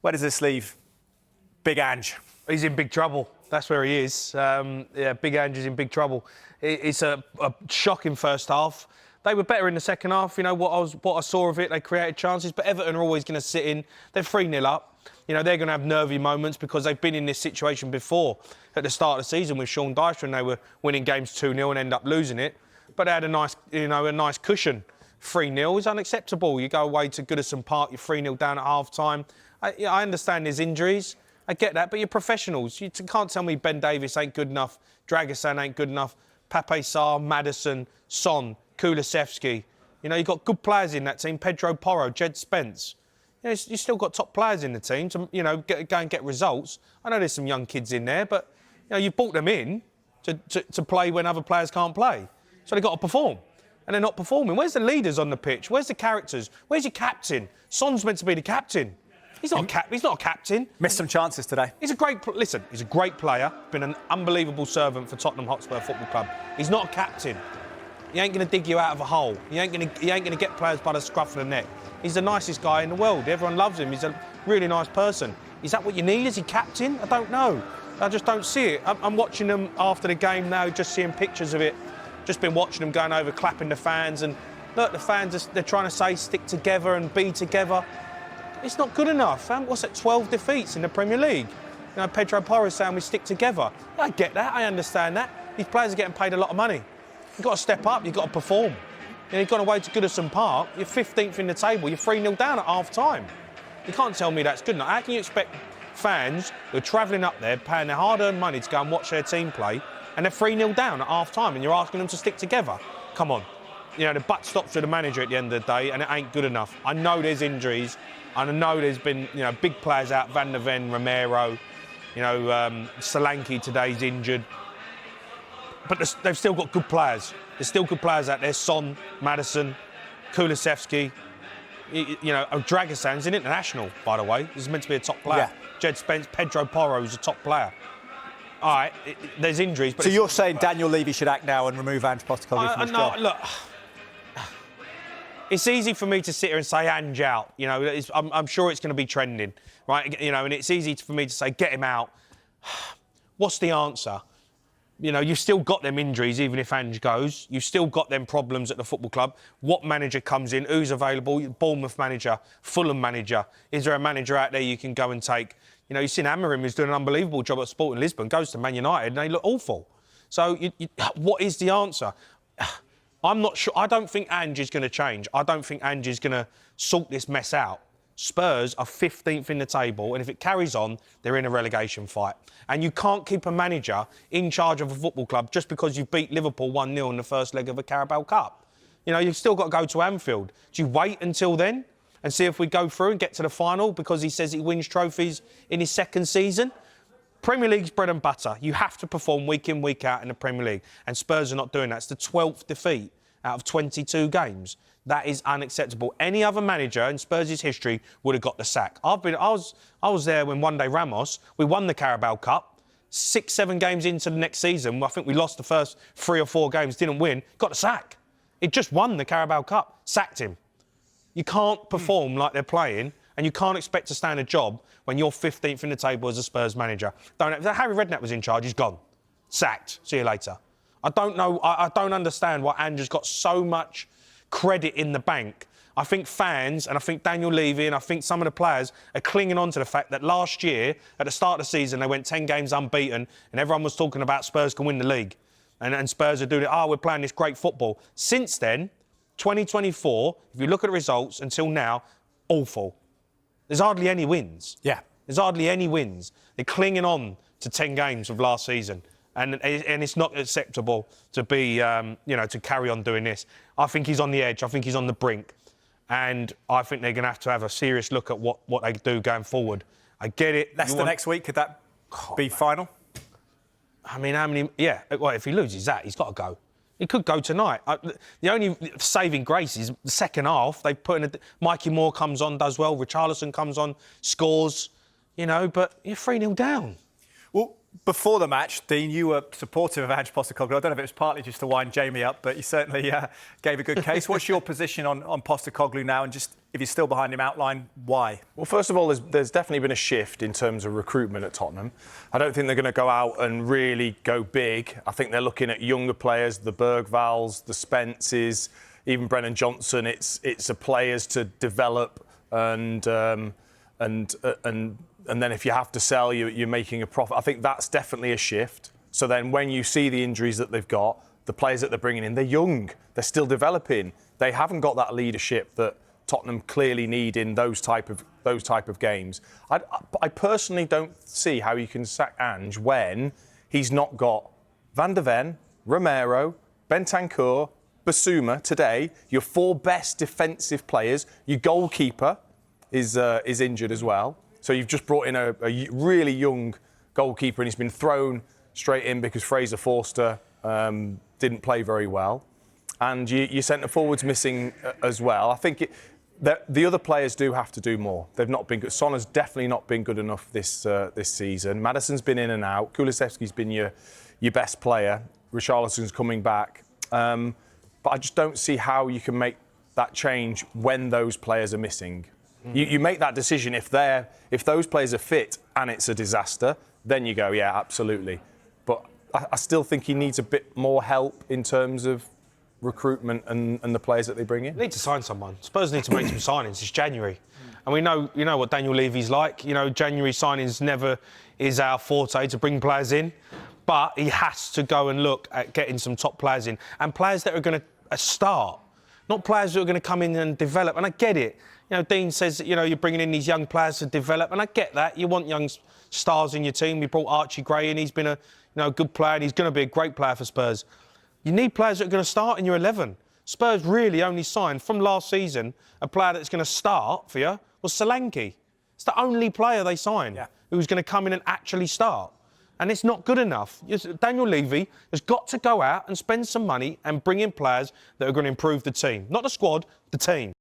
Where does this leave Big Ange? He's in big trouble. That's where he is. Big Ange is in big trouble. It's a shocking first half. They were better in the second half. You know, what I saw of it, they created chances, but Everton are always going to sit in. They're 3-0 up. You know, they're going to have nervy moments because they've been in this situation before at the start of the season with Sean Dyche, and they were winning games 2-0 and end up losing it. But they had a nice cushion. 3-0 is unacceptable. You go away to Goodison Park, you're 3-0 down at half-time. I understand there's injuries. I get that, but you're professionals. You can't tell me Ben Davies ain't good enough, Dragosan ain't good enough, Pape Sarr, Maddison, Son, Kulusevski. You know, you've got good players in that team, Pedro Porro, Jed Spence. You know, you've still got top players in the team to, you know, go and get results. I know there's some young kids in there, but, you know, you brought them in to play when other players can't play. So they've got to perform. And they're not performing. Where's the leaders on the pitch? Where's the characters? Where's your captain? Son's meant to be the captain. He's not a captain. Missed some chances today. He's a great player. Been an unbelievable servant for Tottenham Hotspur Football Club. He's not a captain. He ain't going to dig you out of a hole. He ain't going to get players by the scruff of the neck. He's the nicest guy in the world. Everyone loves him. He's a really nice person. Is that what you need? Is he captain? I don't know. I just don't see it. I'm watching them after the game now, just seeing pictures of it. Just been watching them going over, clapping the fans, and look, the fans, they're trying to say stick together and be together. It's not good enough. What's it, 12 defeats in the Premier League? You know, Pedro Porro saying we stick together. I get that, I understand that. These players are getting paid a lot of money. You've got to step up, you've got to perform. You know, you've gone away to Goodison Park, you're 15th in the table, you're 3-0 down at half-time. You can't tell me that's good enough. How can you expect fans who are travelling up there, paying their hard-earned money to go and watch their team play, and they're 3-0 down at half-time, and you're asking them to stick together? Come on. You know, the butt stops with the manager at the end of the day, and it ain't good enough. I know there's injuries, and I know there's been, you know, big players out, Van der Ven, Romero, you know, Solanke today's injured. But they've still got good players. There's still good players out there. Son, Maddison, Kulusevski. You know, Dragosan's an international, by the way. He's meant to be a top player. Yeah. Jed Spence, Pedro Porro's a top player. All right, there's injuries. But so you're saying Daniel Levy should act now and remove Ange Postecoglou from his job? Look, it's easy for me to sit here and say Ange out. You know, I'm sure it's going to be trending, right? You know, and it's easy for me to say get him out. What's the answer? You know, you've still got them injuries, even if Ange goes. You've still got them problems at the football club. What manager comes in? Who's available? Bournemouth manager, Fulham manager. Is there a manager out there you can go and take? You know, you've seen Amorim, who's doing an unbelievable job at Sporting Lisbon, goes to Man United and they look awful. So what is the answer? I'm not sure. I don't think Ange is going to change. I don't think Ange is going to sort this mess out. Spurs are 15th in the table, and if it carries on, they're in a relegation fight. And you can't keep a manager in charge of a football club just because you beat Liverpool 1-0 in the first leg of a Carabao Cup. You know, you've still got to go to Anfield. Do you wait until then and see if we go through and get to the final because he says he wins trophies in his second season? Premier League's bread and butter. You have to perform week in, week out in the Premier League. And Spurs are not doing that. It's the 12th defeat out of 22 games. That is unacceptable. Any other manager in Spurs' history would have got the sack. I was there when one day Ramos, we won the Carabao Cup. 6-7 games into the next season, I think we lost the first 3 or 4 games, didn't win, got the sack. It just won the Carabao Cup, sacked him. You can't perform like they're playing, and you can't expect to stand a job when you're 15th in the table as a Spurs manager. Harry Redknapp was in charge, he's gone. Sacked. See you later. I don't know, I don't understand why Ange has got so much credit in the bank. I think fans and I think Daniel Levy and I think some of the players are clinging on to the fact that last year, at the start of the season, they went 10 games unbeaten and everyone was talking about Spurs can win the league. And Spurs are doing it, we're playing this great football. Since then, 2024, if you look at the results until now, awful. There's hardly any wins. Yeah. There's hardly any wins. They're clinging on to 10 games of last season. And it's not acceptable to be, you know, to carry on doing this. I think he's on the edge. I think he's on the brink. And I think they're going to have a serious look at what they do going forward. I get it. Leicester next week, could that be final? I mean, how many... Yeah, well, if he loses that, he's got to go. He could go tonight. The only saving grace is the second half. They put in Mikey Moore comes on, does well. Richarlison comes on, scores, you know, but you're 3-0 down. Well... Before the match, Dean, you were supportive of Ange Postecoglou. I don't know if it was partly just to wind Jamie up, but you certainly gave a good case. What's your position on Postecoglou now? And just, if you're still behind him, outline why. Well, first of all, there's definitely been a shift in terms of recruitment at Tottenham. I don't think they're going to go out and really go big. I think they're looking at younger players, the Bergvalls, the Spences, even Brennan Johnson. It's a players to develop and then if you have to sell, you're making a profit. I think that's definitely a shift. So then when you see the injuries that they've got, the players that they're bringing in, they're young, they're still developing. They haven't got that leadership that Tottenham clearly need in those type of games. I personally don't see how you can sack Ange when he's not got Van de Ven, Romero, Bentancur, Basuma today, your 4 best defensive players. Your goalkeeper is injured as well. So you've just brought in a really young goalkeeper and he's been thrown straight in because Fraser Forster didn't play very well. And your centre-forward's missing as well. I think the other players do have to do more. They've not been good. Son has definitely not been good enough this season. Maddison's been in and out. Kulusevski's been your best player. Richarlison's coming back. But I just don't see how you can make that change when those players are missing. You make that decision if those players are fit and it's a disaster, then you go, yeah, absolutely. But I still think he needs a bit more help in terms of recruitment and the players that they bring in. They need to sign someone. Spurs need to make some signings. It's January. And we know, you know what Daniel Levy's like. You know, January signings never is our forte to bring players in. But he has to go and look at getting some top players in. And players that are going to start. Not players who are going to come in and develop. And I get it. You know, Dean says that, you know, you're bringing in these young players to develop, and I get that. You want young stars in your team. We brought Archie Gray in. He's been a good player, and he's going to be a great player for Spurs. You need players that are going to start in your 11. Spurs really only signed, from last season, a player that's going to start for you was Solanke. It's the only player they signed who's going to come in and actually start. And it's not good enough. Daniel Levy has got to go out and spend some money and bring in players that are going to improve the team. Not the squad, the team.